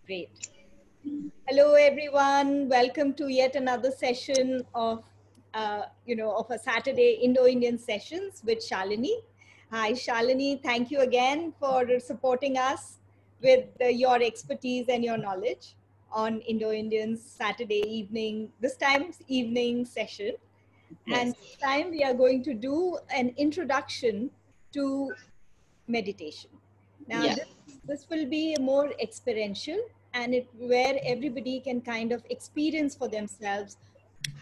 Great. Hello, everyone. Welcome to yet another session of, of a Saturday Indo-Indian sessions with Shalini. Hi, Shalini. Thank you again for supporting us with your expertise and your knowledge on Indo-Indians Saturday evening, this time's evening session. Yes. And this time we are going to do an introduction to meditation. Now, Yeah. this will be more experiential and where everybody can kind of experience for themselves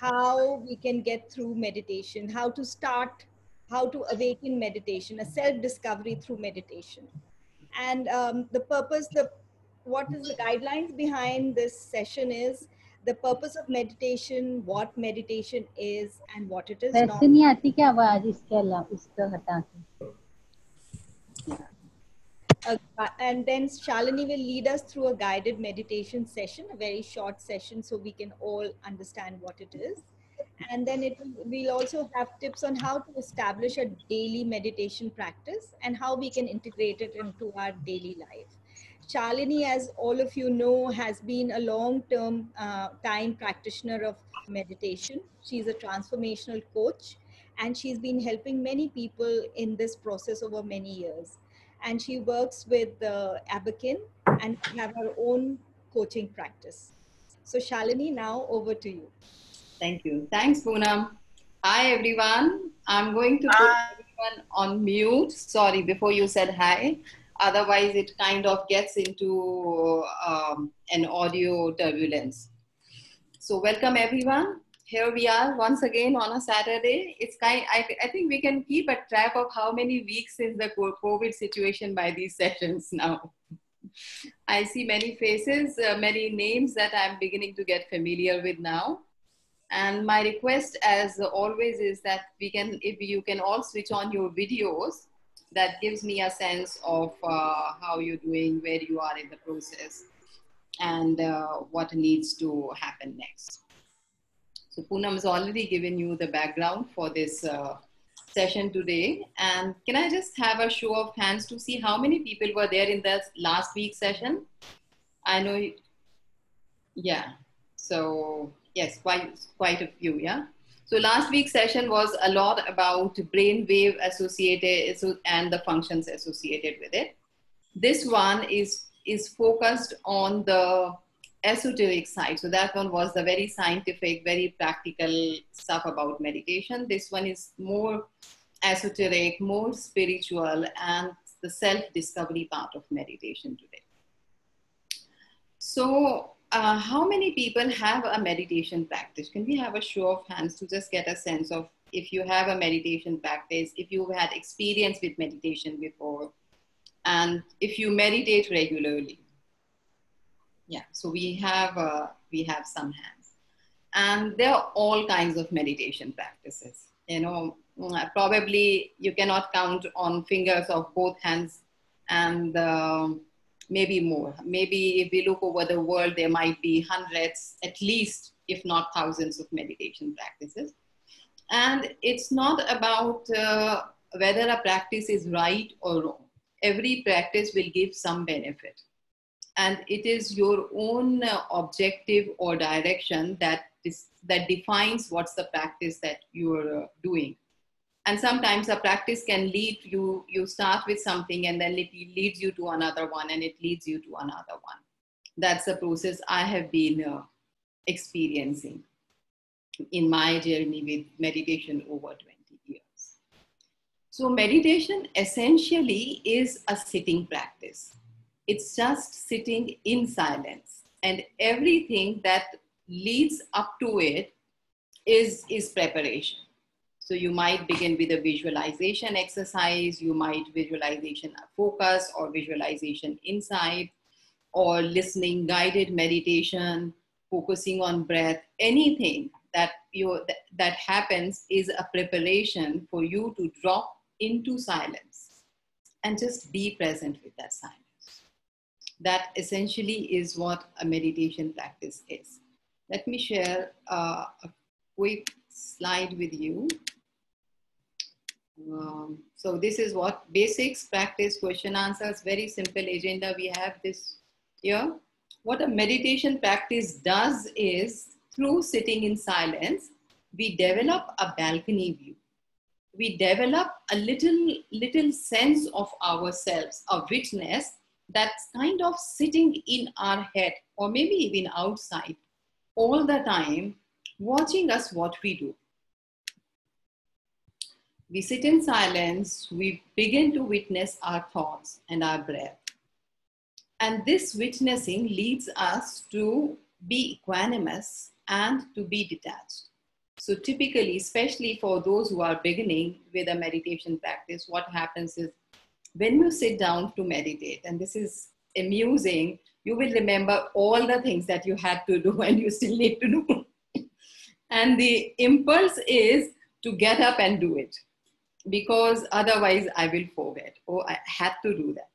how we can get through meditation, how to start, how to awaken meditation, a self-discovery through meditation. And what is the guidelines behind this session is the purpose of meditation, what meditation is, and what it is not. वैसे नहीं आती क्या आवाज इसके अलावा इसका हटा के And then Shalini will lead us through a guided meditation session, a very short session, so we can all understand what it is. And then we'll also have tips on how to establish a daily meditation practice and how we can integrate it into our daily life. Shalini, as all of you know, has been a long-term time practitioner of meditation. She's a transformational coach, and she's been helping many people in this process over many years. And she works with Abakin, and we have our own coaching practice. So Shalini, now over to you. Thank you. Thanks, Poonam. Hi, everyone. I'm going to put everyone on mute. Sorry, before you said hi. Otherwise, it kind of gets into an audio turbulence. So welcome, everyone. Here we are once again on a Saturday. I think we can keep a track of how many weeks since the COVID situation by these sessions now. I see many faces, many names that I'm beginning to get familiar with now. And my request, as always, is that if you can all switch on your videos, that gives me a sense of how you're doing, where you are in the process, and what needs to happen next. So Poonam has already given you the background for this session today. And can I just have a show of hands to see how many people were there in the last week's session? I know, yeah. So yes, quite a few, yeah. So last week's session was a lot about brainwave associated and the functions associated with it. This one is focused on the esoteric side. So that one was the very scientific, very practical stuff about meditation. This one is more esoteric, more spiritual, and the self-discovery part of meditation today. So how many people have a meditation practice? Can we have a show of hands to just get a sense of if you have a meditation practice, if you've had experience with meditation before, and if you meditate regularly? Yeah, so we have some hands, and there are all kinds of meditation practices. You know, probably you cannot count on fingers of both hands, and maybe more. Maybe if we look over the world, there might be hundreds, at least, if not thousands, of meditation practices. And it's not about whether a practice is right or wrong. Every practice will give some benefit. And it is your own objective or direction that defines what's the practice that you're doing. And sometimes a practice can lead you start with something and then it leads you to another one and it leads you to another one. That's the process I have been experiencing in my journey with meditation over 20 years. So meditation essentially is a sitting practice. It's just sitting in silence, and everything that leads up to it is preparation. So you might begin with a visualization exercise, you might visualization focus or visualization insight, or listening guided meditation, focusing on breath. Anything that happens is a preparation for you to drop into silence and just be present with that silence. That essentially is what a meditation practice is. Let me share a quick slide with you. So this is what basics, practice, question, answers, very simple agenda we have this here. What a meditation practice does is, through sitting in silence, we develop a balcony view. We develop a little sense of ourselves, a witness that's kind of sitting in our head or maybe even outside all the time, watching us what we do. We sit in silence, we begin to witness our thoughts and our breath. And this witnessing leads us to be equanimous and to be detached. So typically, especially for those who are beginning with a meditation practice, what happens is when you sit down to meditate, and this is amusing, you will remember all the things that you had to do and you still need to do. And the impulse is to get up and do it, because otherwise I will forget, oh, I had to do that.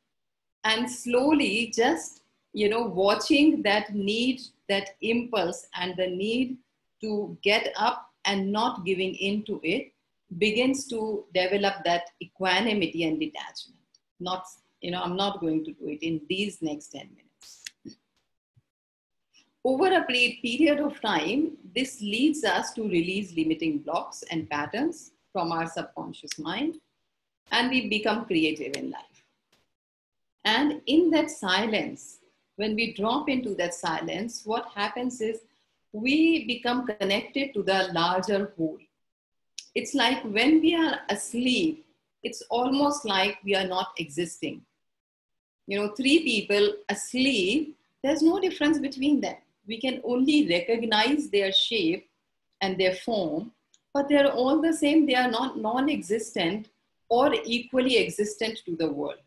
And slowly just, watching that need, that impulse and the need to get up and not giving into it begins to develop that equanimity and detachment. Not, I'm not going to do it in these next 10 minutes. Over a period of time, this leads us to release limiting blocks and patterns from our subconscious mind, and we become creative in life. And in that silence, when we drop into that silence, what happens is we become connected to the larger whole. It's like when we are asleep, it's almost like we are not existing. 3 people asleep, there's no difference between them. We can only recognize their shape and their form, but they're all the same. They are not non-existent or equally existent to the world.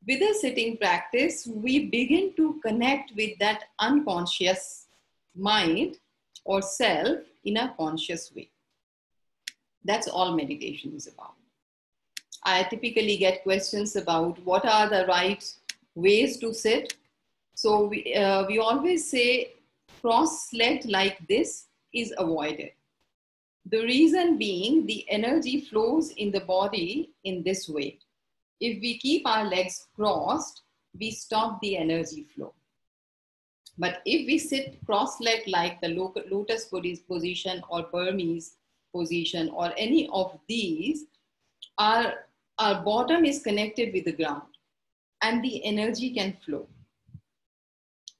With a sitting practice, we begin to connect with that unconscious mind or self in a conscious way. That's all meditation is about. I typically get questions about what are the right ways to sit. So we always say cross-legged like this is avoided. The reason being the energy flows in the body in this way. If we keep our legs crossed, we stop the energy flow. But if we sit cross-legged like the lotus position or Burmese position or any of these, our bottom is connected with the ground and the energy can flow.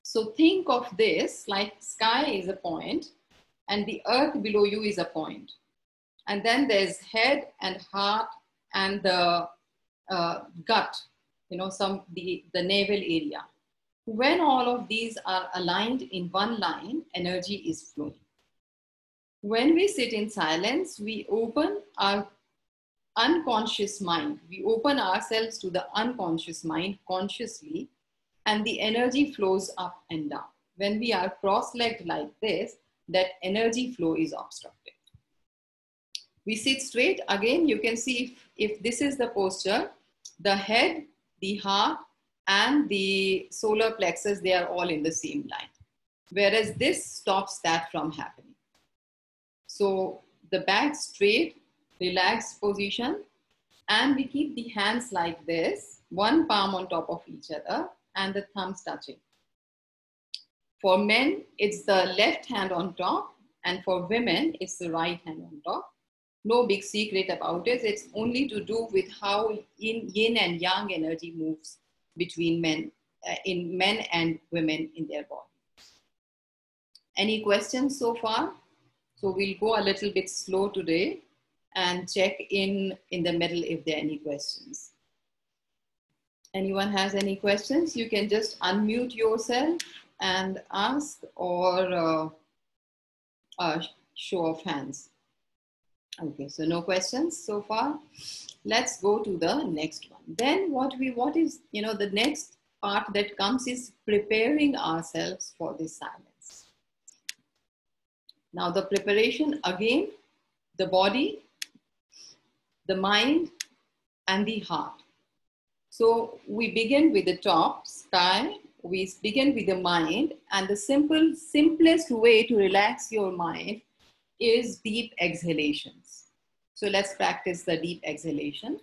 So think of this like sky is a point and the earth below you is a point. And then there's head and heart and the gut, the navel area. When all of these are aligned in one line, energy is flowing. When we sit in silence, we open our unconscious mind. We open ourselves to the unconscious mind consciously, and the energy flows up and down. When we are cross-legged like this, that energy flow is obstructed. We sit straight. Again, you can see if this is the posture, the head, the heart, and the solar plexus, they are all in the same line. Whereas this stops that from happening. So the back straight, relaxed position, and we keep the hands like this, one palm on top of each other and the thumbs touching. For men, it's the left hand on top, and for women, it's the right hand on top. No big secret about it. It's only to do with how yin and yang energy moves between men and women in their body. Any questions so far? So we'll go a little bit slow today and check in the middle if there are any questions. Anyone has any questions? You can just unmute yourself and ask, or show of hands. Okay, so no questions so far. Let's go to the next one. Then what is, the next part that comes is preparing ourselves for this silence. Now the preparation, again, the body, the mind, and the heart. So we begin with the top, sky. We begin with the mind, and the simplest way to relax your mind is deep exhalations. So let's practice the deep exhalation.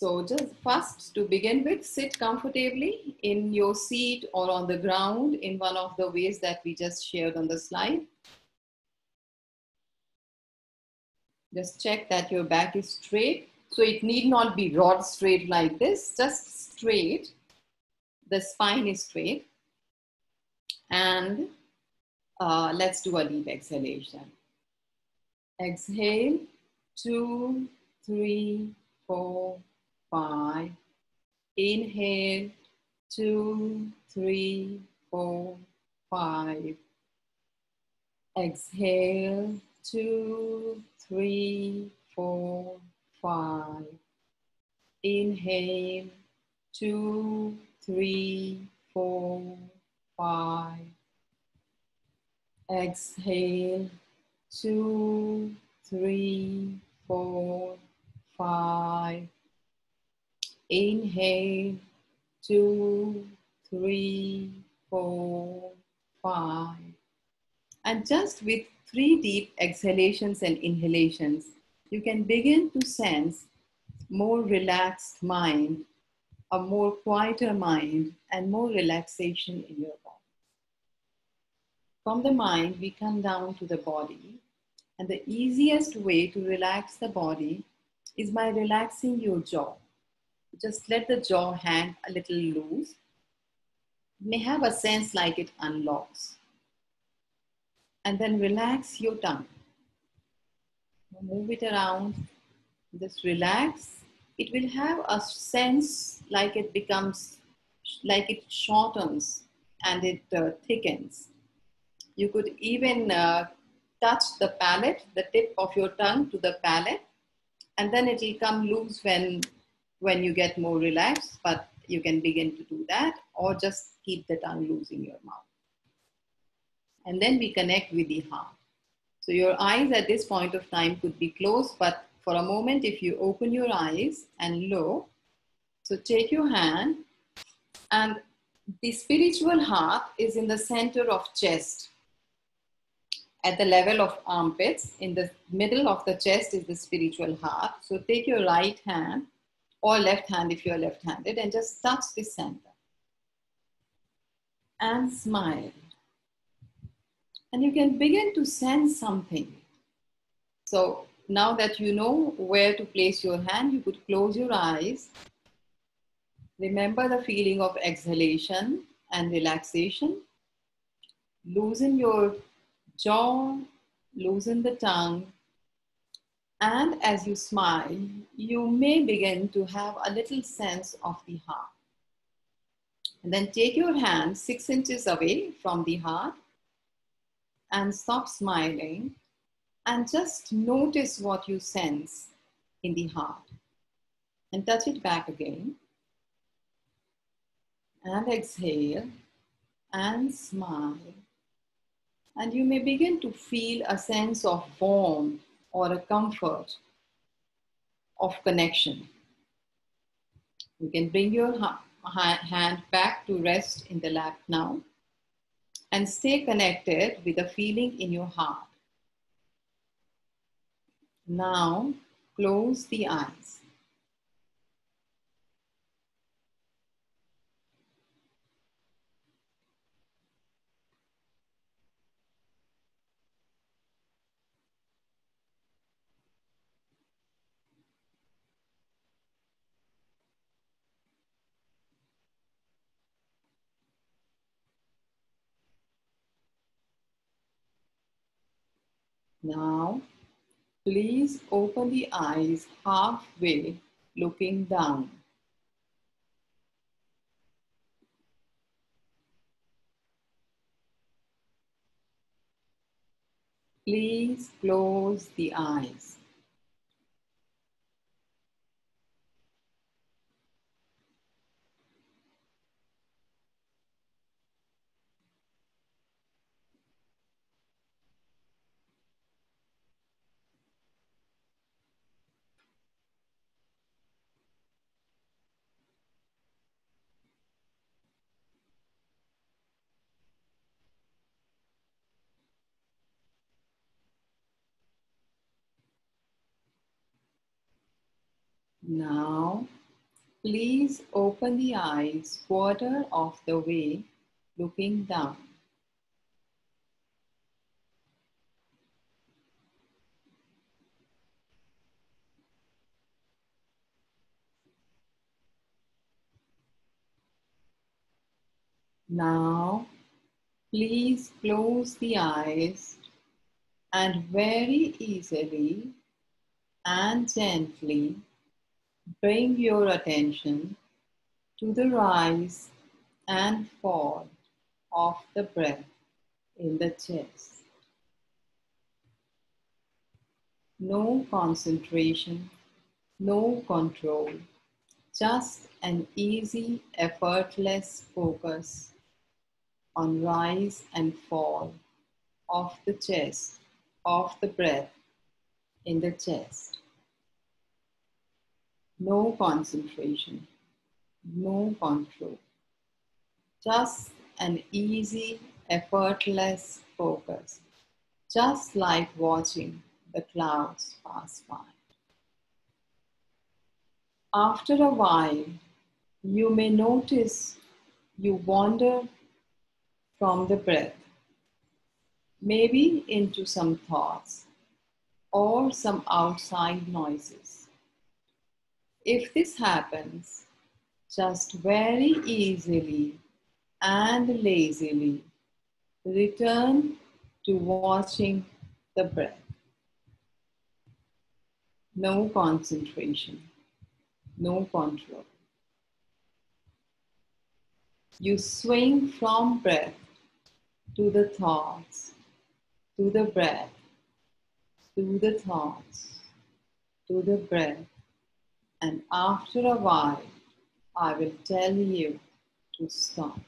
So just first, to begin with, sit comfortably in your seat or on the ground in one of the ways that we just shared on the slide. Just check that your back is straight. So it need not be rod straight like this, just straight. The spine is straight. And let's do a deep exhalation. Exhale, 2, 3, 4, 5. Inhale, 2, 3, 4, 5. Exhale, 2, 3, 4, 5. Inhale, 2, 3, 4, 5. Exhale, 2, 3, 4, 5. Inhale, 2, 3, 4, 5. And just with 3 deep exhalations and inhalations, you can begin to sense more relaxed mind, a more quieter mind, and more relaxation in your body. From the mind, we come down to the body. And the easiest way to relax the body is by relaxing your jaw. Just let the jaw hang a little loose. You may have a sense like it unlocks. And then relax your tongue. Move it around. Just relax. It will have a sense like it becomes, like it shortens and it thickens. You could even touch the palate, the tip of your tongue to the palate, and then it will come loose when you get more relaxed, but you can begin to do that, or just keep the tongue loose in your mouth. And then we connect with the heart. So your eyes at this point of time could be closed, but for a moment, if you open your eyes and look, so take your hand, and the spiritual heart is in the center of chest. At the level of armpits, in the middle of the chest is the spiritual heart. So take your right hand or left hand if you're left-handed and just touch the center. And smile. And you can begin to sense something. So now that you know where to place your hand, you could close your eyes. Remember the feeling of exhalation and relaxation. Loosen your jaw, loosen the tongue. And as you smile, you may begin to have a little sense of the heart. And then take your hand 6 inches away from the heart and stop smiling and just notice what you sense in the heart. And touch it back again. And exhale and smile. And you may begin to feel a sense of warmth or a comfort of connection. You can bring your hand back to rest in the lap now and stay connected with the feeling in your heart. Now, close the eyes. Now, please open the eyes halfway, looking down. Please close the eyes. Now, Please open the eyes quarter of the way, looking down. Now, please close the eyes and very easily and gently bring your attention to the rise and fall of the breath in the chest. No concentration, no control, just an easy, effortless focus on rise and fall of the chest, of the breath in the chest. No concentration, no control, just an easy, effortless focus, just like watching the clouds pass by. After a while, you may notice you wander from the breath, maybe into some thoughts or some outside noises. If this happens, just very easily and lazily return to watching the breath. No concentration, no control. You swing from breath to the thoughts, to the breath, to the thoughts, to the breath, and after a while, I will tell you to stop.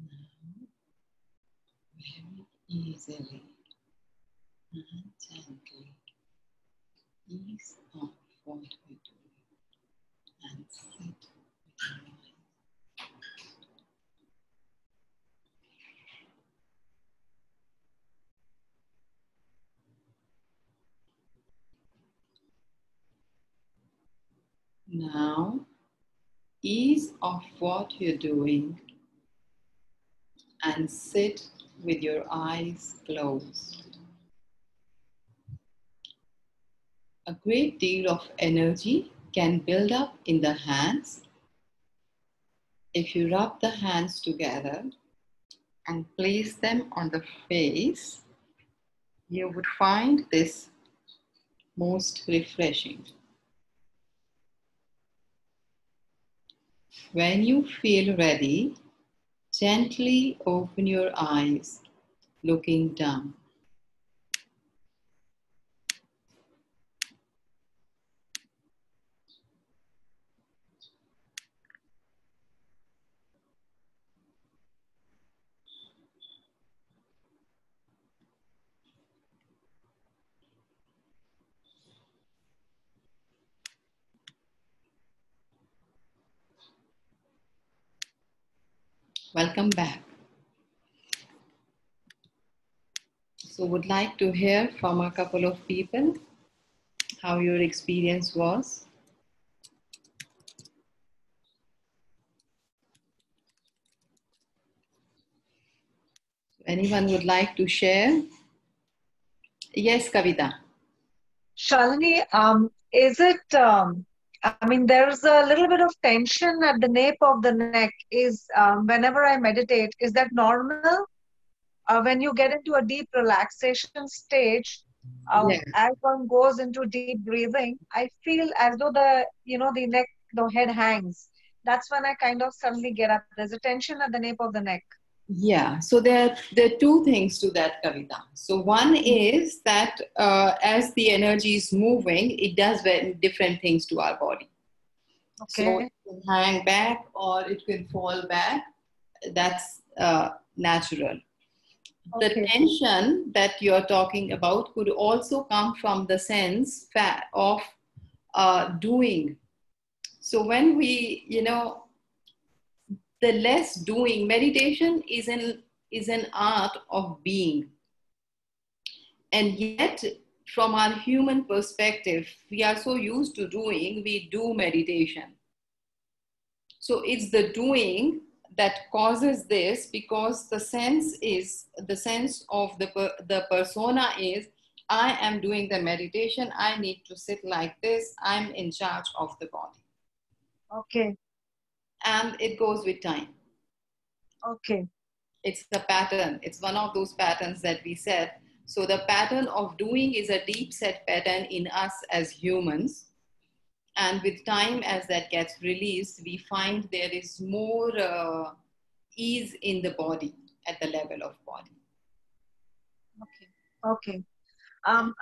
Now, very easily and gently ease off what we're doing and sit with your eyes. Now, ease off what you're doing and sit with your eyes closed. A great deal of energy can build up in the hands. If you rub the hands together and place them on the face, you would find this most refreshing. When you feel ready, gently open your eyes, looking down. Welcome back. So would like to hear from a couple of people how your experience was. Anyone would like to share? Yes, Kavita. Shalini, is it, I mean, there's a little bit of tension at the nape of the neck. Whenever I meditate, is that normal? When you get into a deep relaxation stage, Yeah. as one goes into deep breathing, I feel as though the neck, the head hangs. That's when I kind of suddenly get up. There's a tension at the nape of the neck. Yeah, so there are two things to that, Kavita. So one is that as the energy is moving, it does different things to our body. So Okay. it can hang back or it can fall back. That's natural. The Okay. tension that you're talking about could also come from the sense of doing. So when we, the less doing, meditation is an art of being. And yet, from our human perspective, we are so used to doing, we do meditation. So it's the doing that causes this, because the sense of the persona is, I am doing the meditation, I need to sit like this, I'm in charge of the body. Okay. And it goes with time. Okay. It's a pattern. It's one of those patterns that we set. So the pattern of doing is a deep set pattern in us as humans. And with time, as that gets released, we find there is more ease in the body, at the level of body. Okay. Okay.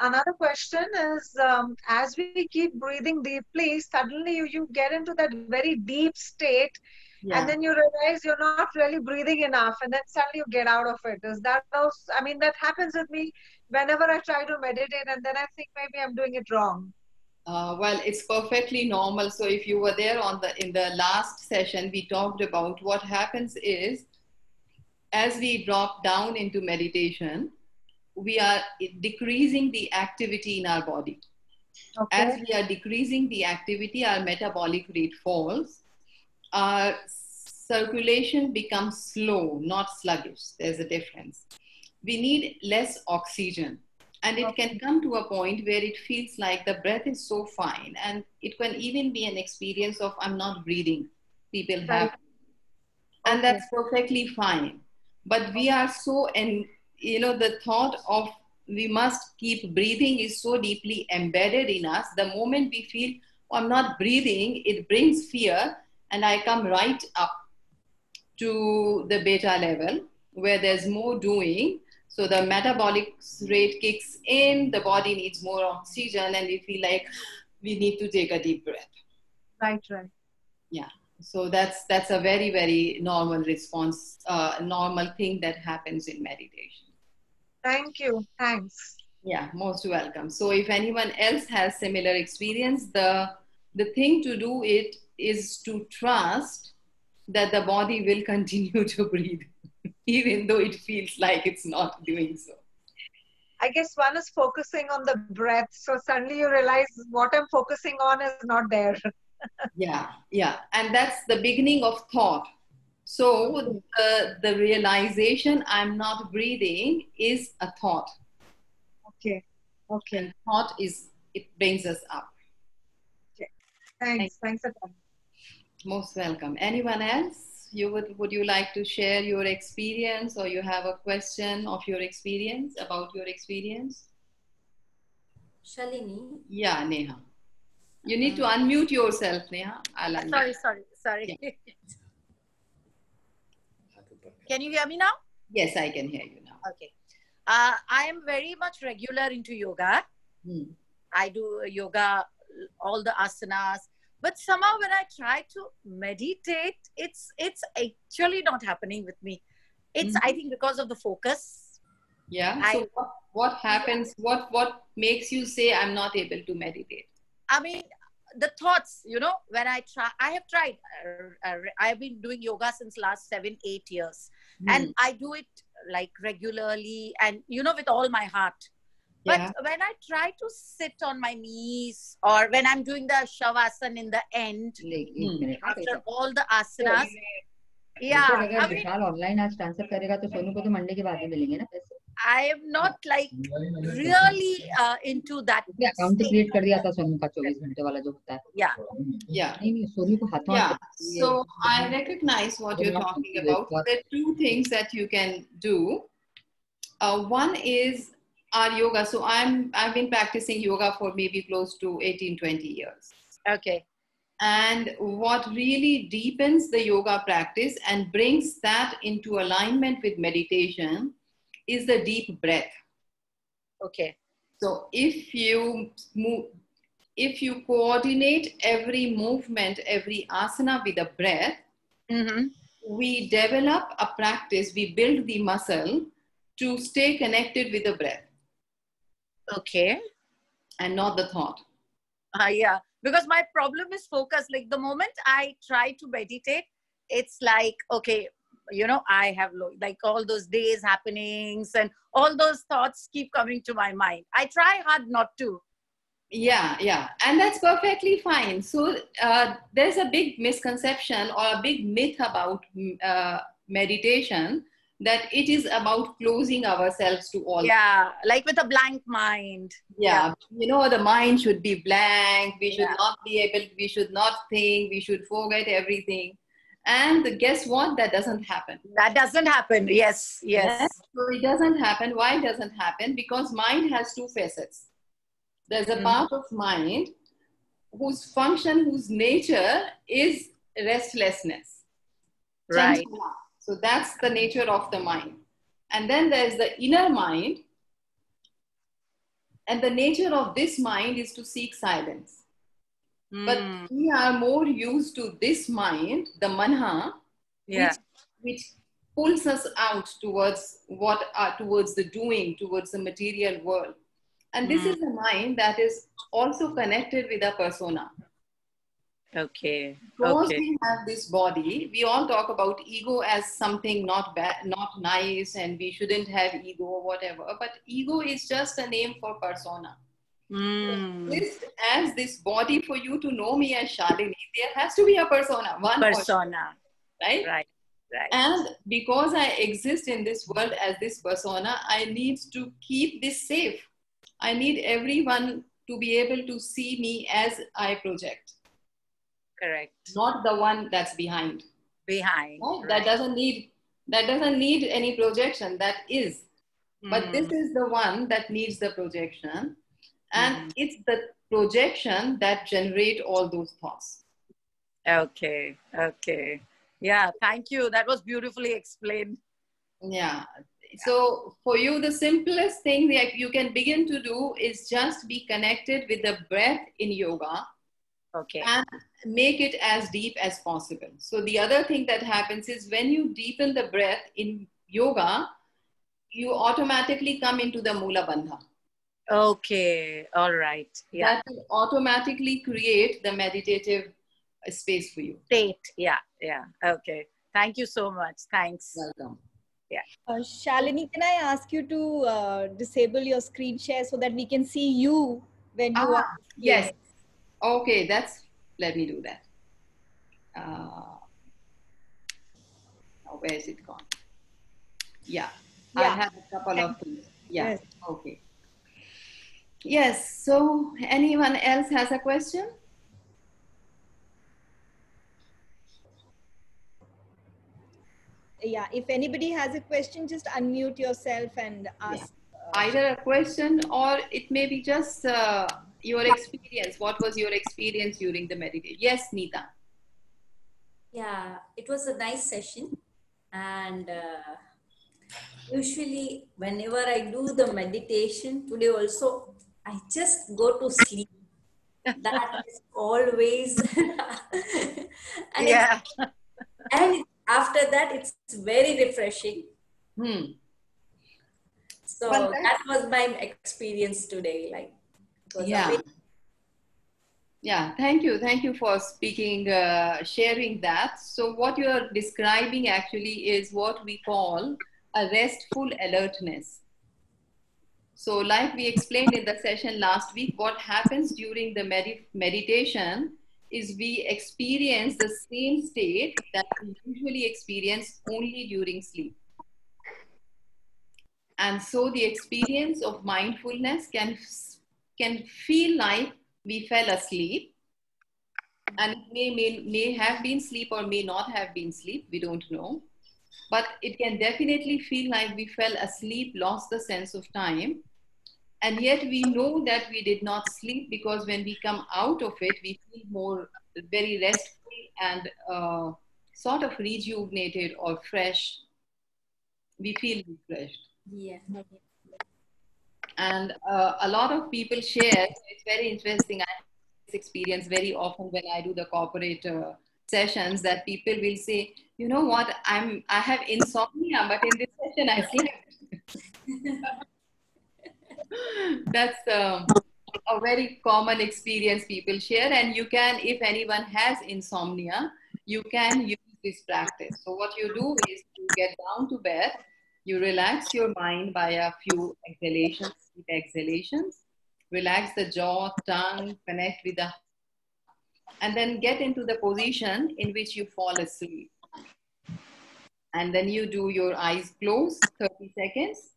Another question is, as we keep breathing deeply, suddenly you get into that very deep state, and Yeah. then you realize you're not really breathing enough, and then suddenly you get out of it. Is that also, I mean, that happens with me whenever I try to meditate, and then I think maybe I'm doing it wrong. Well, it's perfectly normal. So if you were there in the last session, we talked about what happens is, as we drop down into meditation, we are decreasing the activity in our body. As Okay. we are decreasing the activity, our metabolic rate falls. Our circulation becomes slow, not sluggish. There's a difference. We need less oxygen. And it can come to a point where it feels like the breath is so fine. And it can even be an experience of, I'm not breathing. People Right. have. And Okay. that's perfectly fine. But we are so, and the thought of we must keep breathing is so deeply embedded in us. The moment we feel, oh, I'm not breathing, it brings fear, and I come right up to the beta level where there's more doing. So the metabolic rate kicks in, the body needs more oxygen, and we feel like we need to take a deep breath. Right. Right. Yeah. So that's a very, very normal response, normal thing that happens in meditation. Thank you. Thanks. Yeah, most welcome. So if anyone else has similar experience, the thing to do it is to trust that the body will continue to breathe, even though it feels like it's not doing so. I guess one is focusing on the breath. So suddenly you realize what I'm focusing on is not there. Yeah, yeah. And that's the beginning of thought. So the realization I'm not breathing is a thought. Okay. Okay. And thought is, it brings us up. Okay. Thanks. Thanks a lot. Most welcome. Anyone else? Would you like to share your experience, or you have a question of your experience, about your experience? Shalini. Yeah, Neha. You need to unmute yourself, Neha. I'll unmute. Sorry. Yeah. Can you hear me now? Yes, I can hear you now. Okay. I am very much regular into yoga. I do yoga, all the asanas, but somehow when I try to meditate, it's actually not happening with me. It's I think because of the focus. Yeah. So what happens? What makes you say I'm not able to meditate? I mean, the thoughts, when I have tried. I've been doing yoga since last 7-8 years, and I do it like regularly and with all my heart. But when I try to sit on my knees, or when I'm doing the shavasana in the end, after all the asanas, I mean, online आज transfer करेगा तो सोनू को तो Monday के बाद ही मिलेंगे ना पैसे. I am not like really into that. Account तो क्रिएट कर दिया था सोनू का 24 घंटे वाला जो होता है. Yeah. नहीं सोनू को हाथों Yeah. So I recognize what you're talking about. There are two things that you can do. One is our yoga. So I've been practicing yoga for maybe close to 18-20 years. Okay. And what really deepens the yoga practice and brings that into alignment with meditation is the deep breath. Okay. So if you coordinate every movement, every asana with a breath, we develop a practice, we build the muscle to stay connected with the breath. Okay. And not the thought. Yeah, because my problem is focus. Like the moment I try to meditate, it's like, okay, I have like all those days happenings and all those thoughts keep coming to my mind. I try hard not to. Yeah. And that's perfectly fine. So there's a big misconception or a big myth about meditation, that it is about closing ourselves to all. Yeah, like with a blank mind. Yeah. The mind should be blank. We should not be able, we should not think, we should forget everything. And guess what? That doesn't happen. That doesn't happen. Yes. So it doesn't happen. Why it doesn't happen? Because mind has two facets. There's a part of mind whose function, whose nature is restlessness. Right. So that's the nature of the mind. And then there's the inner mind. And the nature of this mind is to seek silence. But we are more used to this mind, the manha, which pulls us out towards towards the doing, towards the material world. And this is a mind that is also connected with a persona. Okay. Because we have this body, we all talk about ego as something not bad, not nice, and we shouldn't have ego or whatever. But ego is just a name for persona. As this body, for you to know me as Shalini, there has to be a persona. One persona. Right? And because I exist in this world as this persona, I need to keep this safe. I need everyone to be able to see me as I project. Correct. Not the one that's behind. Right? That doesn't need any projection. That is. But this is the one that needs the projection. And it's the projection that generate all those thoughts. Okay. Yeah, thank you. That was beautifully explained. Yeah. So for you, the simplest thing that you can begin to do is just be connected with the breath in yoga. Okay. and make it as deep as possible. So the other thing that happens is when you deepen the breath in yoga, you automatically come into the Mula Bandha. Okay. All right. Yeah. That will automatically create the meditative space for you. State. Yeah. Yeah. Okay. Thank you so much. Thanks. Welcome. Yeah. Shalini, can I ask you to disable your screen share so that we can see you when you are Yes. explaining? Okay, let me do that. Where is it gone? Yeah, I Yeah. have a couple of things. Yeah, Yes. okay. Yes, so anyone else has a question? Yeah. If anybody has a question, just unmute yourself and Yeah. ask. Either a question or it may be just your experience. What was your experience during the meditation? Yes, Neeta. Yeah, it was a nice session. And usually, whenever I do the meditation, today also, I just go to sleep. That is always, and it's Yeah. and after that, it's very refreshing. Hmm. Well, So that was my experience today. Like it was yeah. amazing. Yeah, thank you for speaking, sharing that. So what you're describing actually is what we call a restful alertness. So like we explained in the session last week, what happens during the meditation is we experience the same state that we usually experience only during sleep. And so the experience of mindfulness can feel like we fell asleep, and it may have been sleep or may not have been sleep, we don't know, but it can definitely feel like we fell asleep, lost the sense of time, and yet we know that we did not sleep, because when we come out of it we feel more very restful and sort of rejuvenated or fresh. We feel refreshed. Yeah. And a lot of people share, so it's very interesting. I have this experience very often when I do the corporate sessions, that people will say, you know what, I have insomnia, but in this session I slept. That's a very common experience people share. And you can, if anyone has insomnia, you can use this practice. So what you do is you get down to bed, you relax your mind by a few exhalations, deep exhalations, relax the jaw, tongue, connect with the heart, and then get into the position in which you fall asleep. And then you do your eyes closed 30 seconds,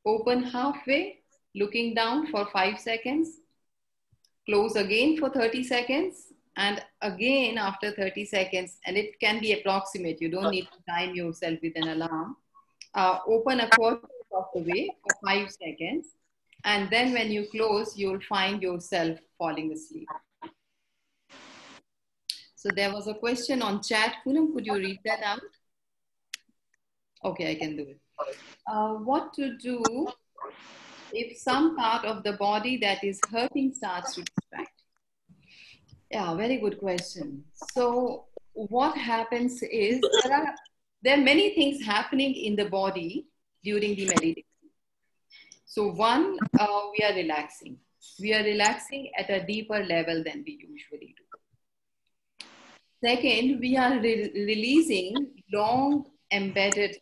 open halfway, looking down for 5 seconds, close again for 30 seconds, and again after 30 seconds, and it can be approximate, you don't need to time yourself with an alarm. Open a quarter of the way for 5 seconds, and then when you close, you'll find yourself falling asleep. So there was a question on chat. Poonam, could you read that out? Okay, I can do it. What to do if some part of the body that is hurting starts to distract? Yeah, very good question. So what happens is there are many things happening in the body during the meditation. So one, we are relaxing. We are relaxing at a deeper level than we usually do. Second, we are releasing long embedded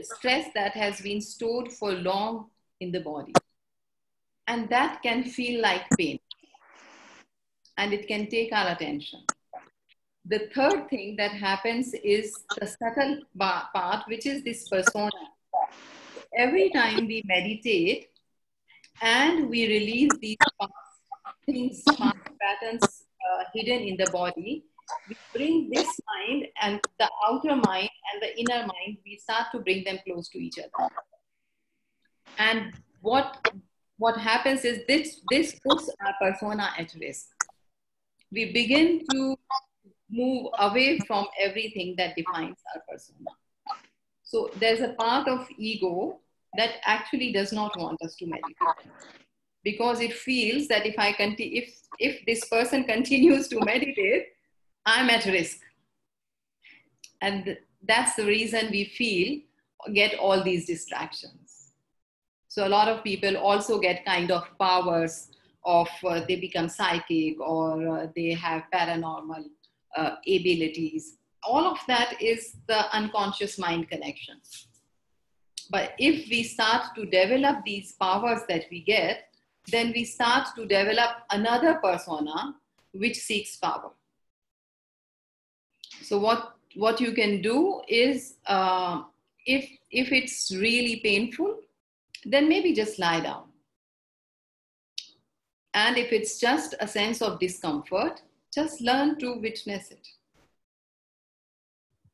stress that has been stored for long in the body. And that can feel like pain. And it can take our attention. The third thing that happens is the subtle part, which is this persona. Every time we meditate and we release these past patterns hidden in the body, we bring this mind and the outer mind and the inner mind, we start to bring them close to each other. And what happens is this puts our persona at risk. We begin to move away from everything that defines our persona. So there's a part of ego that actually does not want us to meditate. because it feels that if this person continues to meditate, I'm at risk. And that's the reason we get all these distractions. So a lot of people also get kind of powers of they become psychic, or they have paranormal abilities. All of that is the unconscious mind connection. But if we start to develop these powers that we get, then we start to develop another persona which seeks power. So what you can do is, if it's really painful, then maybe just lie down. And if it's just a sense of discomfort, just learn to witness it.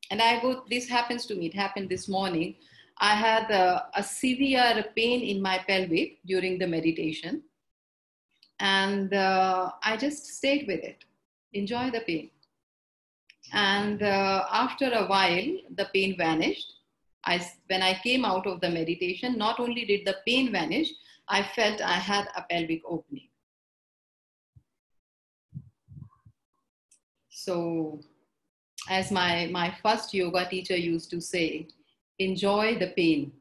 And this happens to me. It happened this morning. I had a severe pain in my pelvic during the meditation. And I just stayed with it, enjoy the pain. And after a while, the pain vanished. When I came out of the meditation, not only did the pain vanish, I felt I had a pelvic opening. So, as my first yoga teacher used to say, enjoy the pain.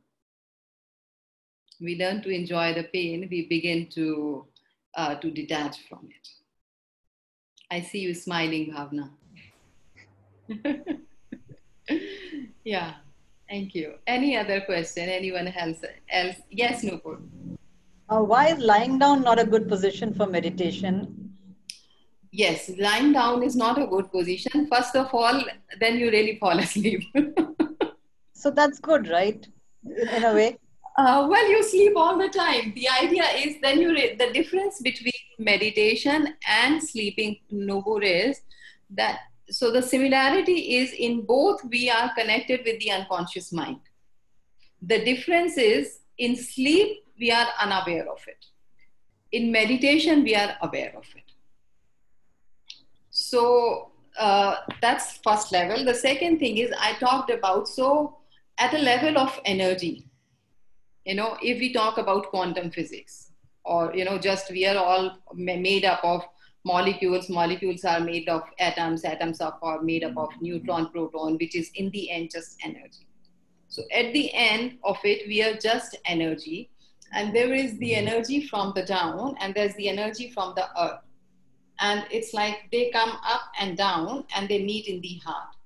We learn to enjoy the pain, we begin to detach from it. I see you smiling, Bhavna. Yeah, thank you. Any other question? Anyone else? Yes, Nupur. Why is lying down not a good position for meditation? Yes, lying down is not a good position. First of all, then you really fall asleep. So that's good, right? In a way. Well, you sleep all the time. The idea is then the difference between meditation and sleeping, Nupur, is that, so the similarity is in both we are connected with the unconscious mind. The difference is in sleep, we are unaware of it. In meditation, we are aware of it. So that's first level. The second thing is I talked about, so at a level of energy, if we talk about quantum physics, or, just we are all made up of molecules. Molecules are made of atoms. Atoms are made up of neutron, proton, which is in the end just energy. So at the end of it, we are just energy. And there is the energy from the down, and there's the energy from the earth. And it's like they come up and down, and they meet in the heart.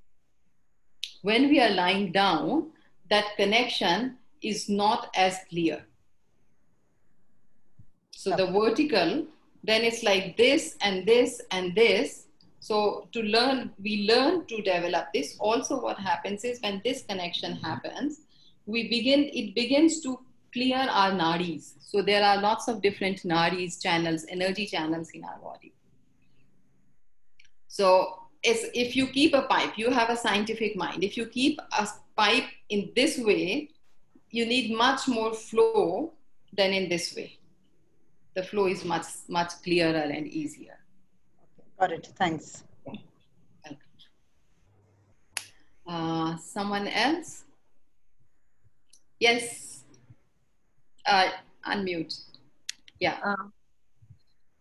When we are lying down, that connection is not as clear. So the vertical, then it's like this and this and this. So we learn to develop this. Also what happens is when this connection happens, it begins to clear our nadis. So there are lots of different nadis, channels, energy channels in our body. So if you keep a pipe, you have a scientific mind. If you keep a pipe in this way, you need much more flow than in this way. The flow is much, much clearer and easier. Got it. Thanks. Welcome. Someone else? Yes. Unmute. Yeah.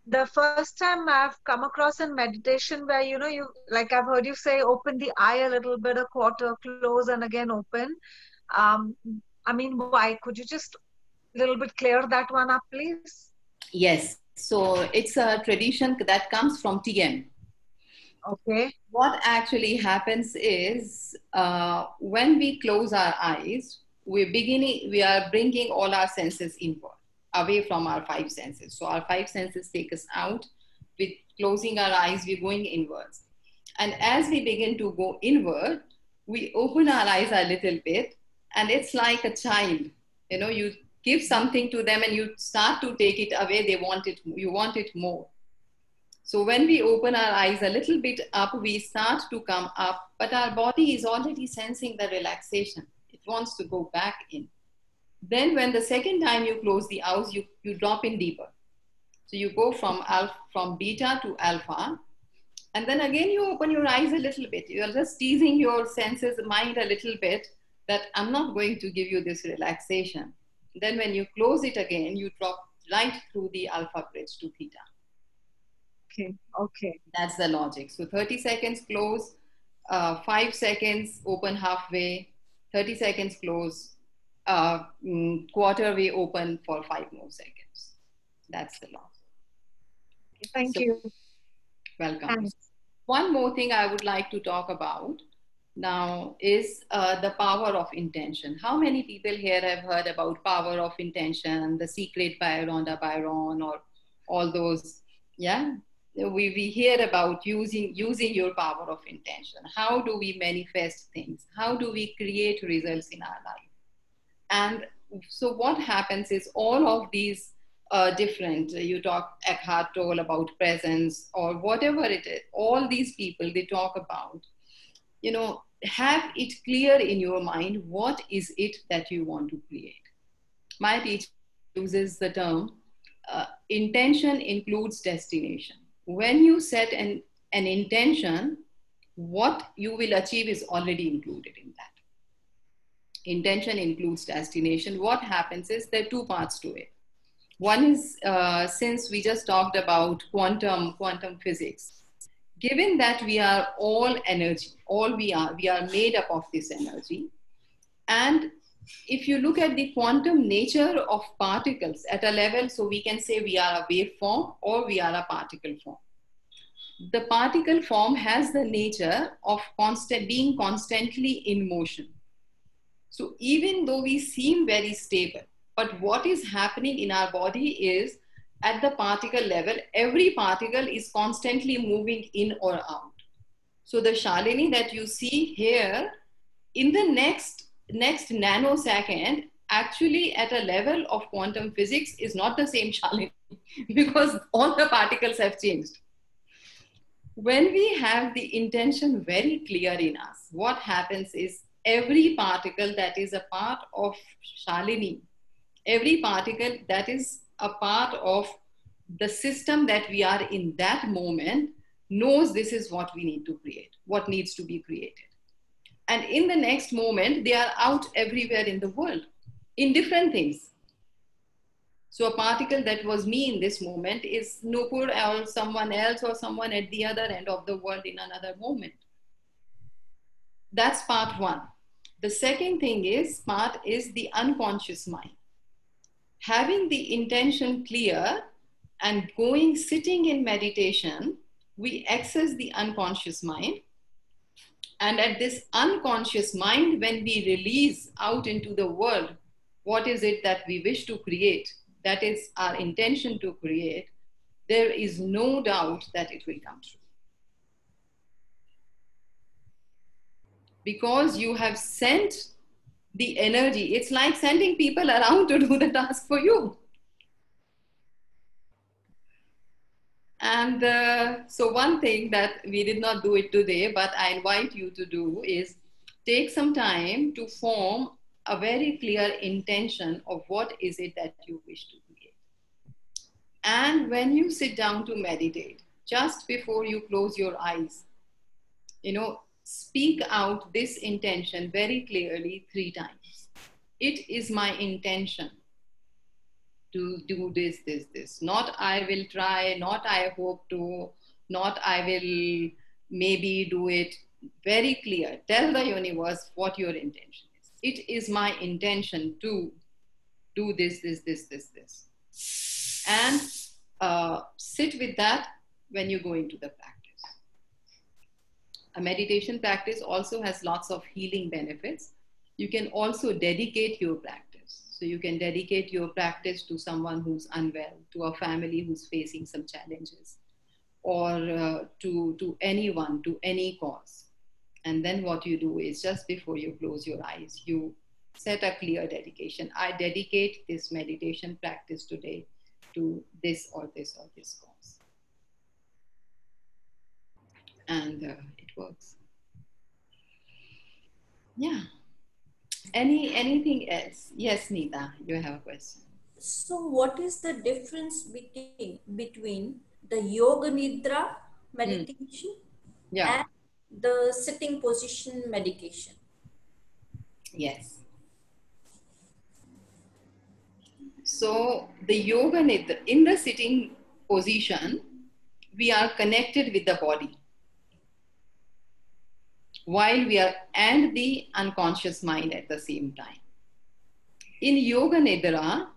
The first time I've come across in meditation where, you like I've heard you say, open the eye a little bit, a quarter, close, and again open. Why? Could you just a little bit clear that one up, please? Yes. So it's a tradition that comes from TM. Okay. What actually happens is when we close our eyes, we are bringing all our senses inward, away from our five senses. So our five senses take us out. With closing our eyes, we're going inwards. And as we begin to go inward, we open our eyes a little bit, and it's like a child. You give something to them and you start to take it away. You want it more. So when we open our eyes a little bit up, we start to come up, but our body is already sensing the relaxation. It wants to go back in. Then when the second time you close the eyes, you drop in deeper. So you go from beta to alpha. And then again, you open your eyes a little bit. You're just teasing your senses, mind a little bit, that I'm not going to give you this relaxation. Then when you close it again, you drop right through the alpha bridge to theta. Okay. Okay. That's the logic. So 30 seconds close, 5 seconds open halfway, 30 seconds close, quarter way open for 5 more seconds. That's the logic. Thank So, you. welcome. Thanks. One more thing I would like to talk about now is the power of intention. How many people here have heard about power of intention, the secret by Rhonda Byron, or all those? Yeah, we hear about using your power of intention. How do we manifest things? How do we create results in our life? And so what happens is all of these different, you talk Eckhart Tolle about presence or whatever it is, all these people, they talk about, have it clear in your mind, what is it that you want to create? My teacher uses the term, intention includes destination. When you set an intention, what you will achieve is already included in that. Intention includes destination. What happens is there are two parts to it. One is, since we just talked about quantum physics, given that we are all energy, we are made up of this energy. And if you look at the quantum nature of particles at a level, so we can say we are a wave form or we are a particle form. The particle form has the nature of being constantly in motion. So even though we seem very stable, but what is happening in our body is at the particle level, every particle is constantly moving in or out. So the Shalini that you see here, in the next nanosecond, actually at a level of quantum physics is not the same Shalini because all the particles have changed. When we have the intention very clear in us, what happens is every particle that is a part of Shalini, every particle that is a part of the system that we are in that moment knows this is what we need to create, what needs to be created. And in the next moment, they are out everywhere in the world in different things. So a particle that was me in this moment is Nupur or someone else or someone at the other end of the world in another moment. That's part one. The second thing is, part is the unconscious mind. Having the intention clear and sitting in meditation, we access the unconscious mind. And at this unconscious mind, when we release out into the world, what is it that we wish to create? That is our intention to create. There is no doubt that it will come true. Because you have sent the energy. It's like sending people around to do the task for you. And so one thing that we did not do it today, but I invite you to do is take some time to form a very clear intention of what is it that you wish to create. And when you sit down to meditate, just before you close your eyes, speak out this intention very clearly 3 times. It is my intention to do this, this, this. Not I will try, not I hope to, not I will maybe do it. Very clear. Tell the universe what your intention is. It is my intention to do this, this, this, this, this. And sit with that when you go into the practice. A meditation practice also has lots of healing benefits. You can also dedicate your practice. So you can dedicate your practice to someone who's unwell, to a family who's facing some challenges, or to anyone, to any cause. And then what you do is just before you close your eyes, you set a clear dedication. I dedicate this meditation practice today to this or this or this cause. And it works. Yeah. Anything else? Yes, Nita, you have a question. So, what is the difference between the yoga nidra meditation Yeah. and the sitting position medication? Yes. So the yoga nidra, in the sitting position, we are connected with the body while we are, and the unconscious mind at the same time. In yoga nidra,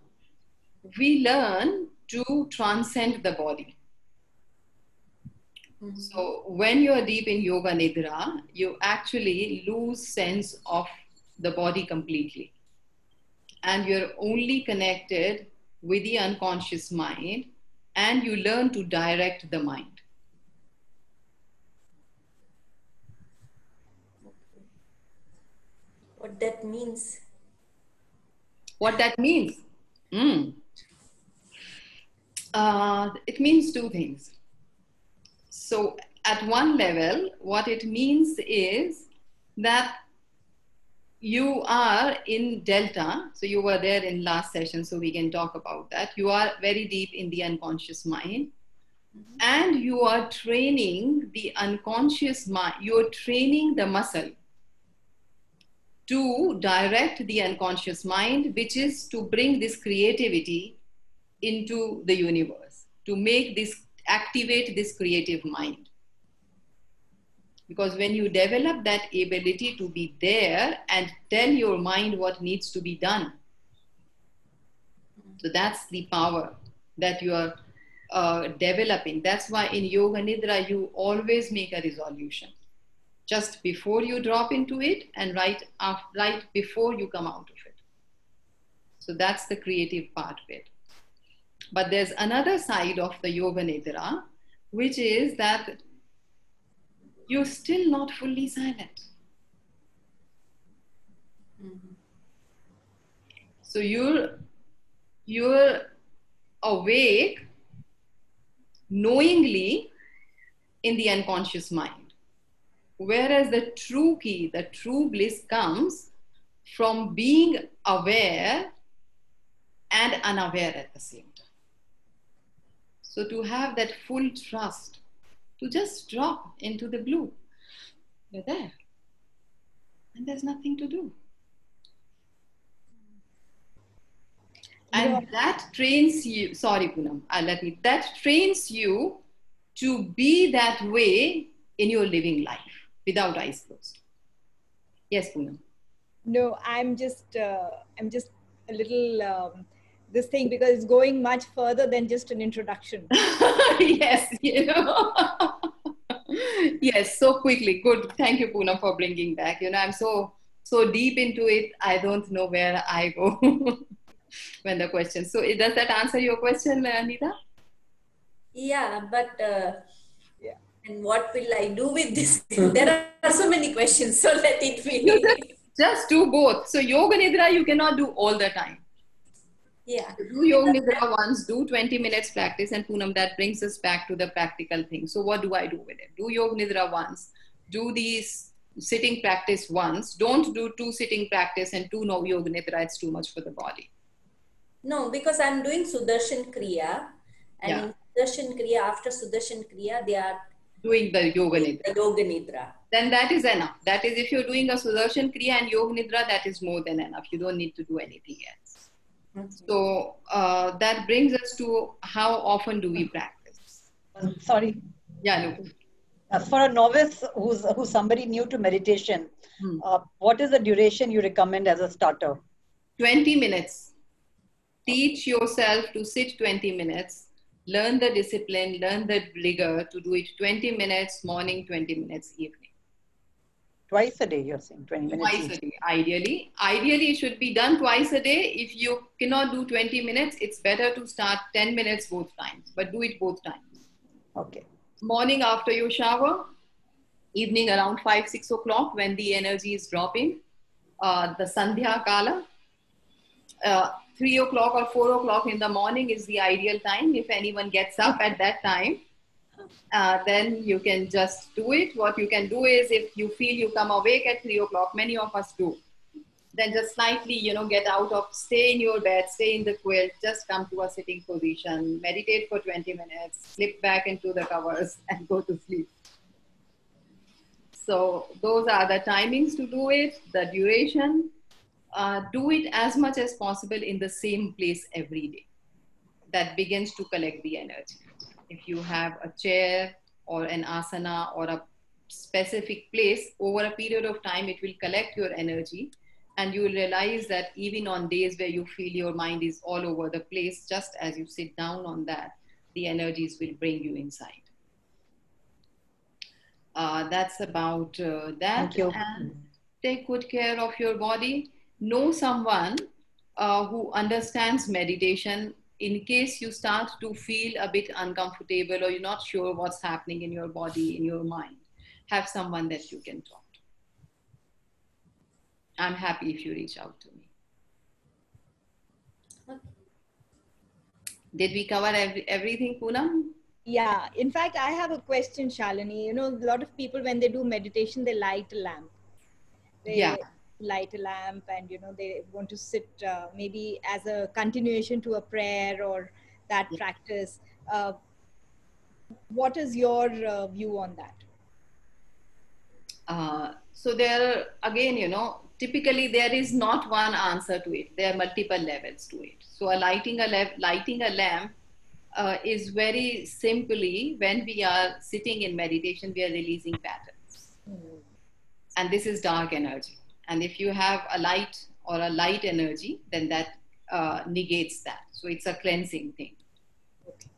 we learn to transcend the body. So when you're deep in yoga nidra, you actually lose sense of the body completely. And you're only connected with the unconscious mind, and you learn to direct the mind. What that means? What that means? It means two things. So at one level, what it means is that you are in delta. So you were there in last session, so we can talk about that. You are very deep in the unconscious mind, and you are training the unconscious mind. You're training the muscle to direct the unconscious mind, which is to bring this creativity into the universe, to make this, activate this creative mind. Because when you develop that ability to be there and tell your mind what needs to be done, so that's the power that you are developing. That's why in yoga nidra, you always make a resolution just before you drop into it and right before you come out of it. So that's the creative part of it. But there's another side of the yoga nidra, which is that you're still not fully silent. So you're awake knowingly in the unconscious mind. Whereas the true key, the true bliss comes from being aware and unaware at the same time. So to have that full trust, to just drop into the blue. You're there. And there's nothing to do. And that trains you, sorry Poonam, that trains you to be that way in your living life without eyes closed. Yes, Poonam. No, I'm just a little this thing, because it's going much further than just an introduction. Yes, yes, so quickly. Good. Thank you, Poonam, for bringing back. I'm so deep into it, I don't know where I go when the question. So does that answer your question, Anita? Yeah, but and what will I do with this? There are so many questions, so let it be. Just do both. So yoga nidra you cannot do all the time. Yeah. So do yoga nidra once, do 20 minutes practice, and Poonam, that brings us back to the practical thing. So what do I do with it? Do yoga nidra once, do these sitting practice once, don't do 2 sitting practice and 2 no yoga nidra, it's too much for the body. No, because I'm doing Sudarshan Kriya, and in Sudarshan Kriya, after Sudarshan Kriya, they are doing the yoga nidra. Yoga nidra. Then that is enough. That is, if you're doing a Sudarshan Kriya and yoga nidra, that is more than enough. You don't need to do anything else. Okay. So that brings us to how often do we practice? Sorry. Yeah, no. For a novice who's somebody new to meditation, what is the duration you recommend as a starter? 20 minutes. Teach yourself to sit 20 minutes. Learn the discipline, learn the rigor to do it 20 minutes morning, 20 minutes evening. Twice a day, you're saying 20 minutes Twice a day, ideally. Ideally, it should be done twice a day. If you cannot do 20 minutes, it's better to start 10 minutes both times, but do it both times. Okay. Morning after your shower, evening around 5, 6 o'clock when the energy is dropping, the Sandhya Kala. 3 o'clock or 4 o'clock in the morning is the ideal time. If anyone gets up at that time, then you can just do it. What you can do is, if you feel you come awake at 3 o'clock, many of us do, then just slightly, get out of, stay in your bed, stay in the quilt, just come to a sitting position, meditate for 20 minutes, slip back into the covers and go to sleep. So those are the timings to do it, the duration. do it as much as possible in the same place every day. That begins to collect the energy. If you have a chair or an asana or a specific place, over a period of time, it will collect your energy, and you will realize that even on days where you feel your mind is all over the place, just as you sit down on that, the energies will bring you inside. That's about that. Thank you. And take good care of your body. Know someone who understands meditation. In case you start to feel a bit uncomfortable or you're not sure what's happening in your body, in your mind, have someone that you can talk to. I'm happy if you reach out to me. Did we cover everything, Poonam? Yeah, in fact, I have a question, Shalini. You know, a lot of people, when they do meditation, they light a lamp. They light a lamp, and, you know, they want to sit maybe as a continuation to a prayer or that practice. What is your view on that? So there, again, you know, typically there is not one answer to it. There are multiple levels to it. So lighting a lamp is very simply, when we are sitting in meditation, we are releasing patterns. And this is dark energy. And if you have a light or a light energy, then that negates that. So it's a cleansing thing.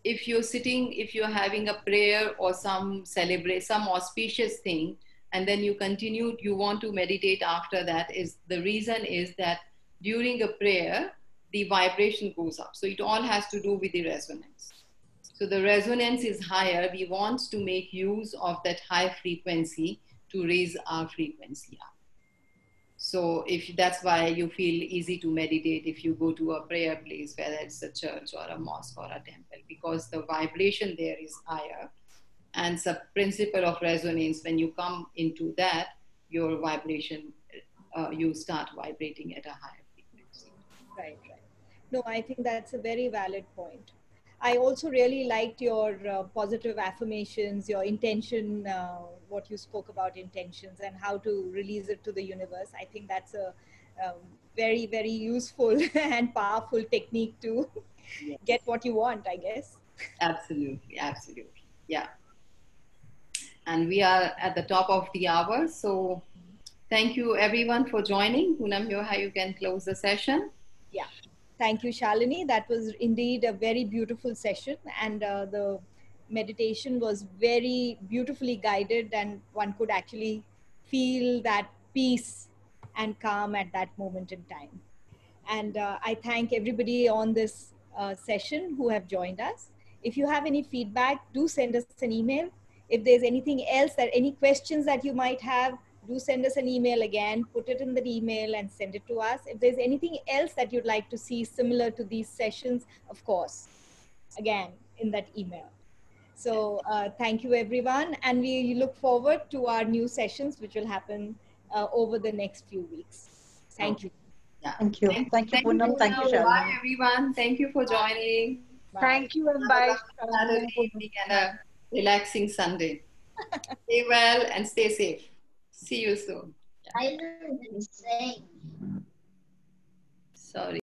If you're having a prayer or some auspicious thing, and then you want to meditate after that, the reason is that during a prayer, the vibration goes up. So it all has to do with the resonance. So the resonance is higher. We want to make use of that high frequency to raise our frequency up. So if that's why you feel easy to meditate if you go to a prayer place, whether it's a church or a mosque or a temple, because the vibration there is higher. And it's a principle of resonance. When you come into that, your vibration, you start vibrating at a higher frequency. Right. No, I think that's a very valid point. I also really liked your positive affirmations, your intention, what you spoke about intentions and how to release it to the universe. I think that's a very, very useful and powerful technique to get what you want, I guess. Absolutely. Yeah. And we are at the top of the hour. So thank you everyone for joining. Poonam, you can close the session. Yeah. Thank you, Shalini. That was indeed a very beautiful session, and the meditation was very beautifully guided, and one could actually feel that peace and calm at that moment in time. And I thank everybody on this session who have joined us. If you have any feedback, do send us an email. If there's anything else, any questions that you might have, do send us an email again, put it in the email and send it to us. If there's anything else that you'd like to see similar to these sessions, of course, again, in that email. So thank you, everyone. And we look forward to our new sessions, which will happen over the next few weeks. Thank you. Yeah. Thank you. Thank you, Poonam. Thank you, Bye, Shalini. everyone. Thank you for joining. Bye. Thank you and Have a bye. lovely Saturday evening and a relaxing Sunday. Stay well and stay safe. See you soon. I know what I'm saying. Sorry.